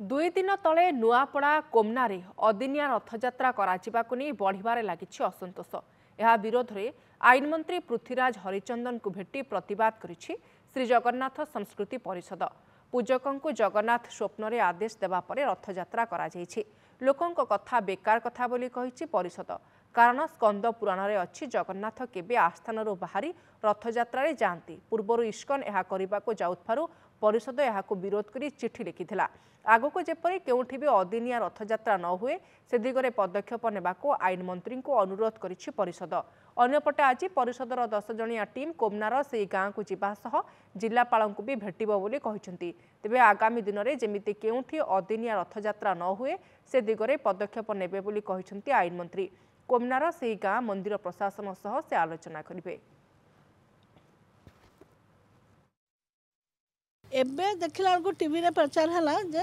दुई दिन तले नुआपड़ा कोमनारे अदिनिया रथयात्रा कराजिबाकु नहीं बढ़िबारे लागिछि असंतोष। यह विरोध में आईन मंत्री पृथ्वीराज हरिचंदन को भेटी प्रतिवाद करिछि श्री जगन्नाथ संस्कृति परिषद। पूजकों को जगन्नाथ स्वप्न रे आदेश देवा परे रथयात्रा करा जायछि। लोकंक कथा बेकार कथा बोली कहिछि परिषद। कारण स्कंद पुराण रे अछि जगन्नाथ केबे आस्थानरु बाहरी रथयात्रा रे जांती। पूर्वरु इस्कन एहा करिबाको जाउथारु परिषद एहाको विरोध करी चिठी लिखिथिला। आगको जेपरि केउठी भी अदिनिया रथयात्रा न हुए से दिगरे पदक्षेप नेबाको आईन मंत्री को अनुरोध करिछि परिषद। अन्यपटे आज परिषदर 10 जणिया टीम कोमनार से गाँ को जीवा सह जिलापाल को भी भेटिबो बोली कहिसंती। तेबे आगामी दिन में जेमिति केउठी अदिनिया रथयात्रा न हुए से दिगरे पदक्षेप नेबे बोली कहिसंती आईन मंत्री। कोमनार से गाँ मंदिर प्रशासन सह से आलोचना करिवे। एबे देखला को टीवी रे प्रचार हला जे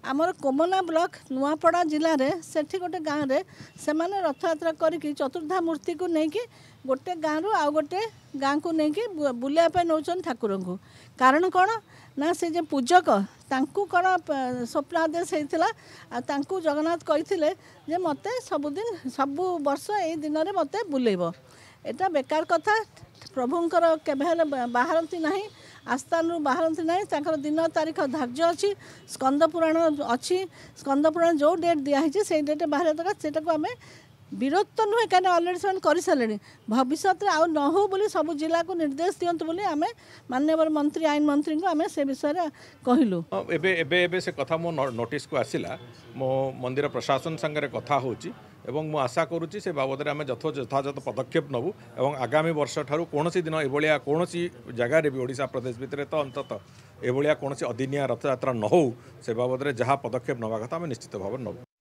आमर कोमना ब्लॉक नुआपड़ा जिले में सेठी गोटे गाँव रे से माने रथयात्रा करिकी चतुर्धा मूर्ति को लेकिन गोटे गाँव रु आ गोटे गाँ को लेकिन बुलिया पे नौचन ठाकुर को। कारण कौन ना से जे पूजक तांकू कौन स्वप्नादेश होता तांकू जगन्नाथ कही जे मते सबुदिन सबु वर्ष ए दिन में मते बुलेब। एटा बेकार कथा। प्रभुंकर केबे बाहरती ना आस्थान बाहरती ना दिन तारीख धार्य अच्छी स्कंद पुराण अच्छी स्कंद पुराण जो डेट दिखाई से डेट बाहर दरकार से आम विरोध तो नुहे कहीं अलरेडी से कर सारे भविष्य में आउ न हो बोली सब जिला को निर्देश दिंतु बोली आम माननीय मंत्री आईन मंत्री को आम से विषय कहलु। एबे से कथा मो नोटिस को आसिला मो मंदिर प्रशासन संगे कथा होची एवं मु आशा करुच्ची से बाबद आम यथायथ पदक्षेप नबू एवं आगामी वर्ष ठारू कौन दिन एभलिया कौन जगार भी ओडिशा प्रदेश भितर तो अंततः एभलिया कौन अदिनिया रथयात्रा न हो से बाबद जहाँ पदक्षेप नवा कथा आम निश्चित भाव नबू।